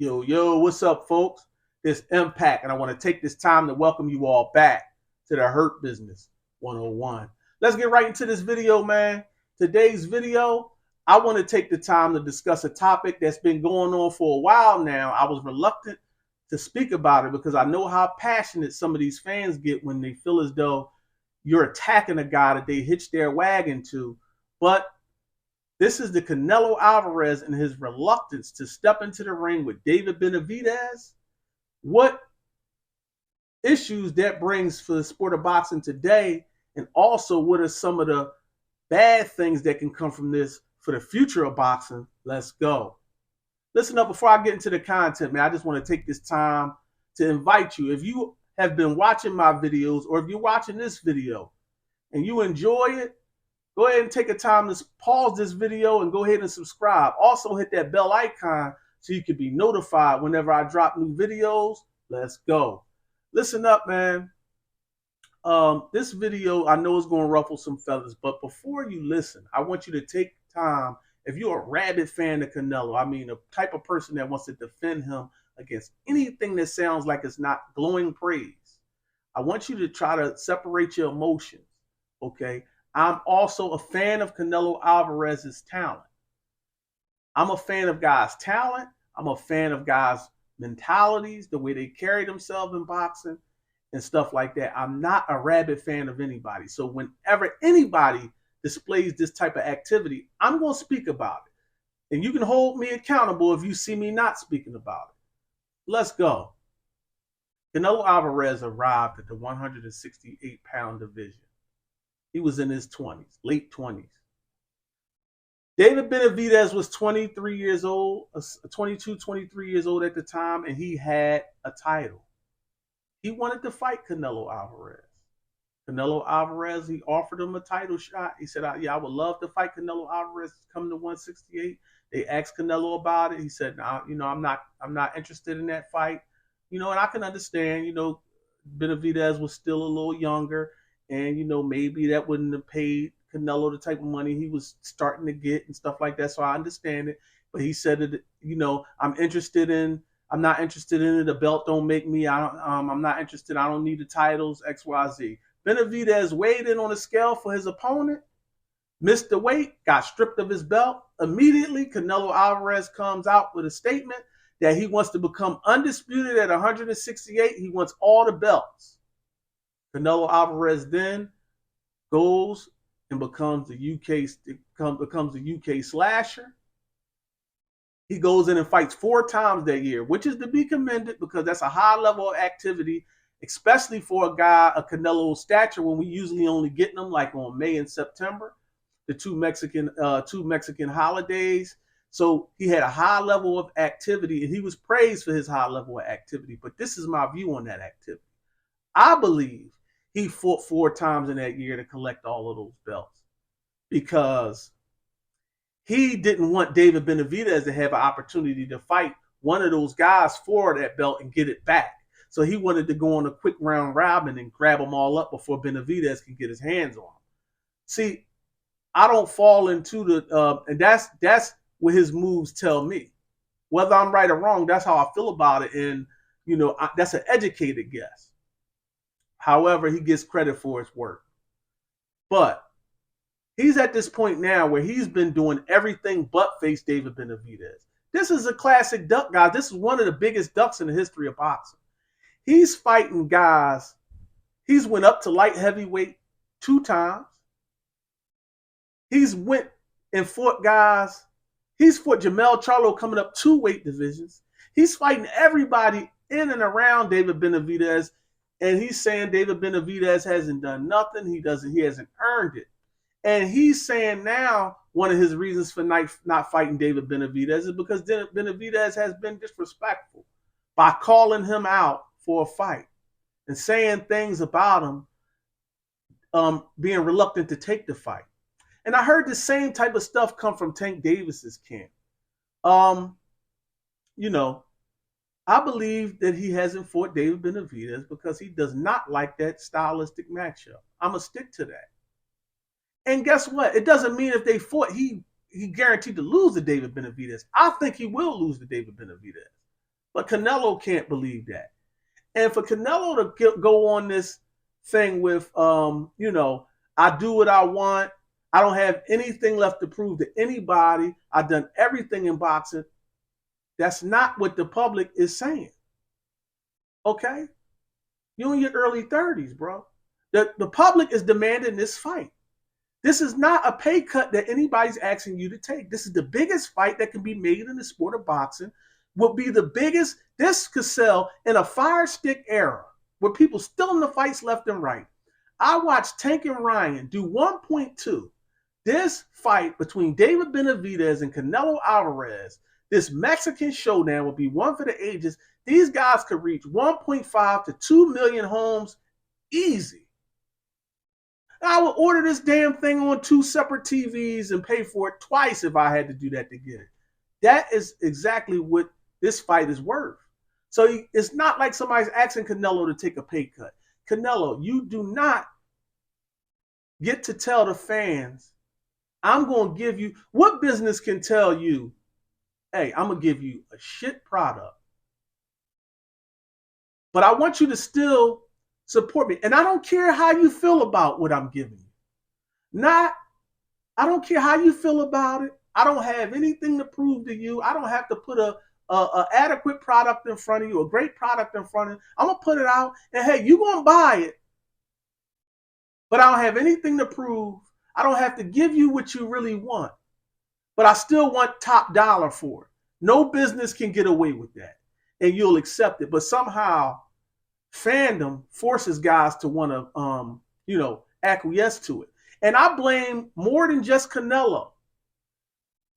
Yo, what's up, folks? It's Impact, and I want to take this time to welcome you all back to the Hurt Business 101. Let's get right into this video, man. Today's video, I want to take the time to discuss a topic that's been going on for a while now. I was reluctant to speak about it because I know how passionate some of these fans get when they feel as though you're attacking a guy that they hitched their wagon to. But this is the Canelo Alvarez and his reluctance to step into the ring with David Benavidez. What issues that brings for the sport of boxing today, and also what are some of the bad things that can come from this for the future of boxing? Let's go. Listen up, before I get into the content, man, I just want to take this time to invite you. If you have been watching my videos, or if you're watching this video and you enjoy it, go ahead and take a time to pause this video and go ahead and subscribe. Also hit that bell icon so you can be notified whenever I drop new videos. Let's go. Listen up, man. This video, I know is going to ruffle some feathers, but before you listen, I want you to take time. If you're a rabid fan of Canelo, I mean, a type of person that wants to defend him against anything that sounds like it's not glowing praise, I want you to try to separate your emotions, okay? I'm also a fan of Canelo Alvarez's talent. I'm a fan of guys' talent. I'm a fan of guys' mentalities, the way they carry themselves in boxing and stuff like that. I'm not a rabid fan of anybody. So whenever anybody displays this type of activity, I'm going to speak about it. And you can hold me accountable if you see me not speaking about it. Let's go. Canelo Alvarez arrived at the 168-pound division. He was in his 20s, late 20s. David Benavidez was 23 years old, 22, 23 years old at the time, and he had a title. He wanted to fight Canelo Alvarez. Canelo Alvarez, he offered him a title shot. He said, yeah, I would love to fight Canelo Alvarez come to 168. They asked Canelo about it. He said, nah, I'm not interested in that fight. And I can understand, Benavidez was still a little younger. And, maybe that wouldn't have paid Canelo the type of money he was starting to get and stuff like that. So I understand it. But he said that, I'm not interested in it. The belt don't make me. I'm not interested. I don't need the titles, X, Y, Z. Benavidez weighed in on a scale for his opponent, missed the weight, got stripped of his belt. Immediately, Canelo Alvarez comes out with a statement that he wants to become undisputed at 168. He wants all the belts. Canelo Alvarez then goes and becomes the UK slasher. He goes in and fights 4 times that year, which is to be commended because that's a high level of activity, especially for a guy of Canelo's stature, when we usually only get them like on May and September, the two Mexican holidays. So he had a high level of activity, and he was praised for his high level of activity. But this is my view on that activity. I believe he fought 4 times in that year to collect all of those belts because he didn't want David Benavidez to have an opportunity to fight one of those guys for that belt and get it back. So he wanted to go on a quick round robin and grab them all up before Benavidez can get his hands on them. See, I don't fall into and that's what his moves tell me. Whether I'm right or wrong, that's how I feel about it. And, that's an educated guess. However, he gets credit for his work. But he's at this point now where he's been doing everything but face David Benavidez. This is a classic duck, guys. This is one of the biggest ducks in the history of boxing. He's fighting guys. He's went up to light heavyweight 2 times. He's went and fought guys. He's fought Jamel Charlo coming up 2 weight divisions. He's fighting everybody in and around David Benavidez. And he's saying David Benavidez hasn't done nothing. He hasn't earned it. And he's saying now one of his reasons for not fighting David Benavidez is because Benavidez has been disrespectful by calling him out for a fight and saying things about him being reluctant to take the fight. And I heard the same type of stuff come from Tank Davis's camp. I believe that he hasn't fought David Benavidez because he does not like that stylistic matchup. I'm going to stick to that. And guess what? It doesn't mean if they fought, he guaranteed to lose to David Benavidez. I think he will lose to David Benavidez. But Canelo can't believe that. And for Canelo to go on this thing with, I do what I want. I don't have anything left to prove to anybody. I've done everything in boxing. That's not what the public is saying. Okay? You're in your early 30s, bro. The public is demanding this fight. This is not a pay cut that anybody's asking you to take. This is the biggest fight that can be made in the sport of boxing. Will be the biggest. This could sell in a fire stick era where people still in the fights left and right. I watched Tank and Ryan do 1.2. This fight between David Benavidez and Canelo Alvarez, this Mexican showdown will be one for the ages. These guys could reach 1.5 to 2 million homes easy. I would order this damn thing on 2 separate TVs and pay for it twice if I had to do that to get it. That is exactly what this fight is worth. So it's not like somebody's asking Canelo to take a pay cut. Canelo, you do not get to tell the fans, I'm going to give you, what business can tell you, hey, I'm going to give you a shit product, but I want you to still support me. And I don't care how you feel about what I'm giving you. I don't care how you feel about it. I don't have anything to prove to you. I don't have to put a adequate product in front of you, a great product in front of you. I'm going to put it out, and hey, you're going to buy it. But I don't have anything to prove. I don't have to give you what you really want. But I still want top dollar for it. No business can get away with that. And you'll accept it. But somehow fandom forces guys to want to acquiesce to it. And I blame more than just Canelo.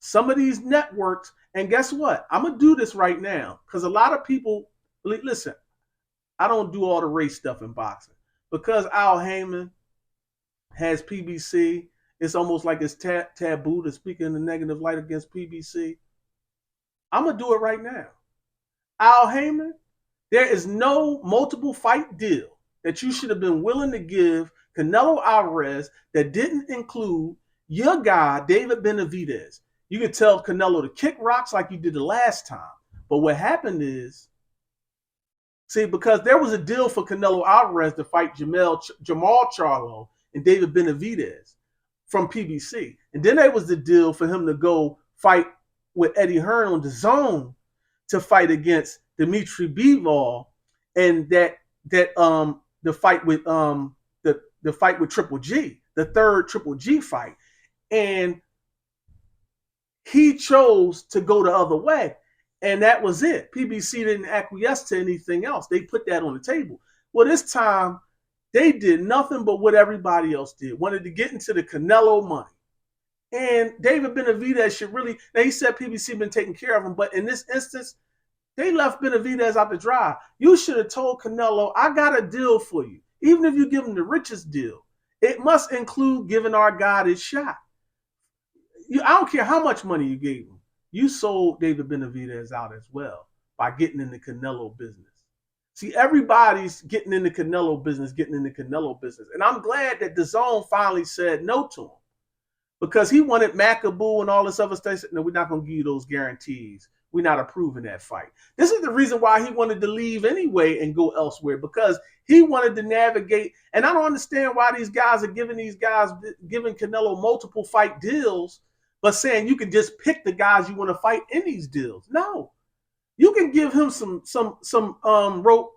Some of these networks, and guess what? I'm going to do this right now because a lot of people, listen, I don't do all the race stuff in boxing. Because Al Heyman has PBC, it's almost like it's taboo to speak in a negative light against PBC. I'm going to do it right now. Al Heyman, there is no multiple fight deal that you should have been willing to give Canelo Alvarez that didn't include your guy, David Benavidez. You could tell Canelo to kick rocks like you did the last time. But what happened is, because there was a deal for Canelo Alvarez to fight Jamal Charlo and David Benavidez from PBC. And then there was the deal for him to go fight with Eddie Hearn on the zone to fight against Dimitri Bivol, and the fight with the fight with Triple G, the third Triple G fight. And he chose to go the other way. And that was it. PBC didn't acquiesce to anything else. They put that on the table. Well, this time, they did nothing but what everybody else did. Wanted to get into the Canelo money. And David Benavidez should really, now he said PBC been taking care of him, but in this instance, they left Benavidez out to dry. You should have told Canelo, I got a deal for you. Even if you give him the richest deal, it must include giving our guy this shot. I don't care how much money you gave him. You sold David Benavidez out as well by getting in the Canelo business. See, everybody's getting in the Canelo business. And I'm glad that DAZN finally said no to him because he wanted Macaboo and all this other stuff. He said, no, we're not going to give you those guarantees. We're not approving that fight. This is the reason why he wanted to leave anyway and go elsewhere, because he wanted to navigate. And I don't understand why these guys are giving Canelo multiple fight deals, but saying you can just pick the guys you want to fight in these deals. No, you can give him some rope,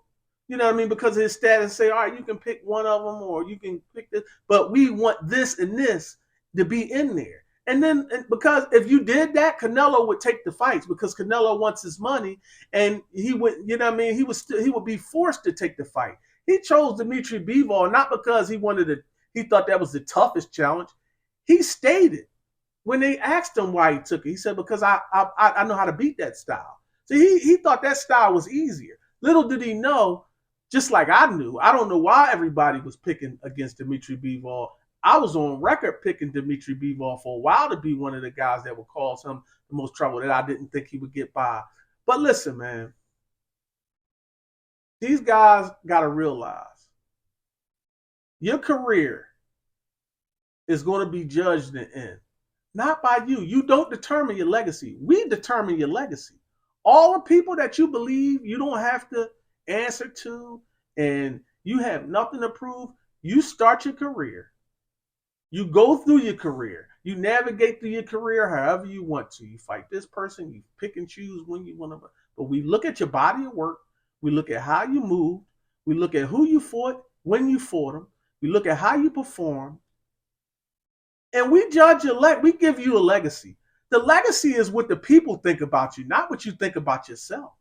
you know what I mean, because of his status. Say, all right, you can pick one of them, or you can pick this, but we want this and this to be in there. And then, because if you did that, Canelo would take the fights because Canelo wants his money, and he would, you know what I mean, he would be forced to take the fight. He chose Dimitri Bivol not because he thought that was the toughest challenge. He stated when they asked him why he took it, he said, because I know how to beat that style. So he thought that style was easier. Little did he know, just like I knew, I don't know why everybody was picking against Dimitri Bivol. I was on record picking Dimitri Bivol for a while to be one of the guys that would cause him the most trouble, that I didn't think he would get by. But listen, man, these guys got to realize your career is going to be judged in the end, not by you. You don't determine your legacy. We determine your legacy. All the people that you believe you don't have to answer to and you have nothing to prove, you start your career. You go through your career. You navigate through your career however you want to. You fight this person, you pick and choose when you want to. But we look at your body of work. We look at how you move. We look at who you fought, when you fought them. We look at how you perform. And we judge we give you a legacy. The legacy is what the people think about you, not what you think about yourself.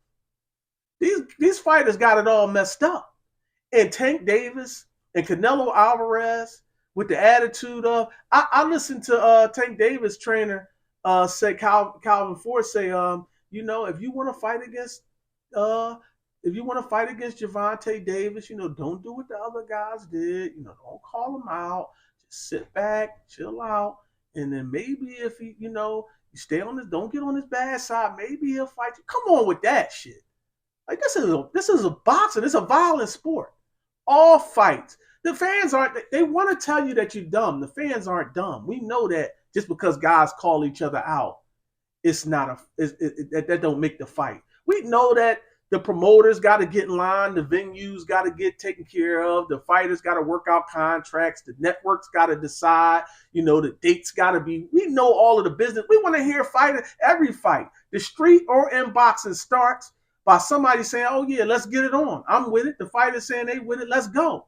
These fighters got it all messed up. And Tank Davis and Canelo Alvarez with the attitude of I listened to Tank Davis trainer say Calvin Ford say if you want to fight against Javante Davis, don't do what the other guys did. Don't call him out. Just sit back, chill out, and then maybe if you stay on this, don't get on his bad side. Maybe he'll fight you. Come on with that shit. Like this is a boxing. It's a violent sport. All fights. The fans aren't. They want to tell you that you're dumb. The fans aren't dumb. We know that just because guys call each other out, it's not that don't make the fight. We know that the promoters got to get in line, the venues got to get taken care of, the fighters got to work out contracts, the networks got to decide, the dates got to be. We know all of the business. We want to hear every fight. The street or in boxing starts by somebody saying, "Oh yeah, let's get it on. I'm with it." The fighters saying they with it. Let's go.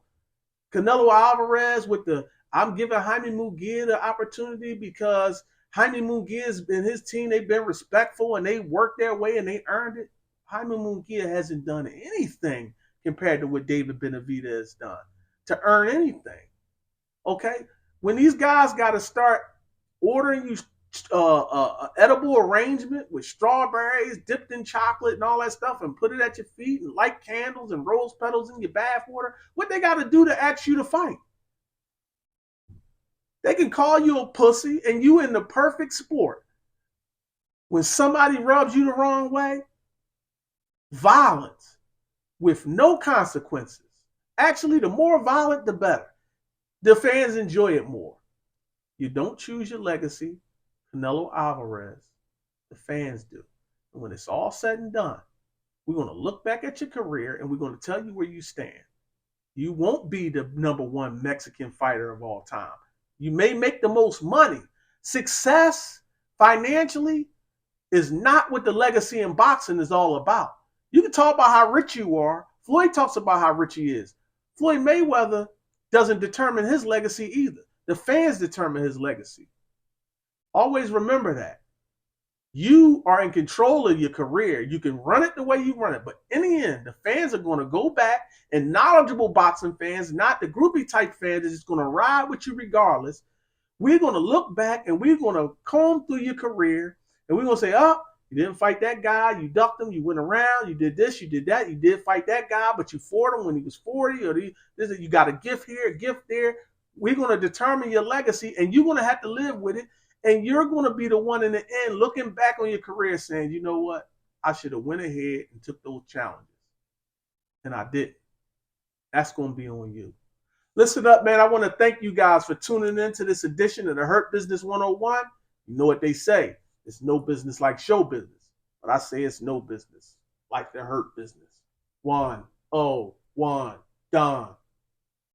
Canelo Alvarez with I'm giving Jaime Munguia the opportunity because Jaime Munguia and his team, they've been respectful and they worked their way and they earned it. Jaime Munguia hasn't done anything compared to what David Benavidez has done to earn anything. Okay? When these guys got to start ordering you edible arrangement with strawberries dipped in chocolate and all that stuff and put it at your feet and light candles and rose petals in your bath water, what they got to do to ask you to fight? They can call you a pussy and you in the perfect sport. When somebody rubs you the wrong way, violence with no consequences. Actually, the more violent, the better. The fans enjoy it more. You don't choose your legacy. Canelo Alvarez, the fans do. And when it's all said and done, we're going to look back at your career and we're going to tell you where you stand. You won't be the number one Mexican fighter of all time. You may make the most money. Success financially is not what the legacy in boxing is all about. You can talk about how rich you are. Floyd talks about how rich he is. Floyd Mayweather doesn't determine his legacy either. The fans determine his legacy. Always remember that. You are in control of your career. You can run it the way you run it. But in the end, the fans are going to go back, and knowledgeable boxing fans, not the groupie type fans, is just going to ride with you regardless. We're going to look back and we're going to comb through your career, and we're going to say, oh, you didn't fight that guy. You ducked him. You went around. You did this. You did that. You did fight that guy, but you fought him when he was 40. Or you got a gift here, a gift there. We're going to determine your legacy, and you're going to have to live with it. And you're going to be the one in the end looking back on your career saying, you know what? I should have went ahead and took those challenges. And I didn't. That's going to be on you. Listen up, man. I want to thank you guys for tuning in to this edition of the Hurt Business 101. You know what they say. It's no business like show business. But I say it's no business like the hurt business. 1-0-1 done.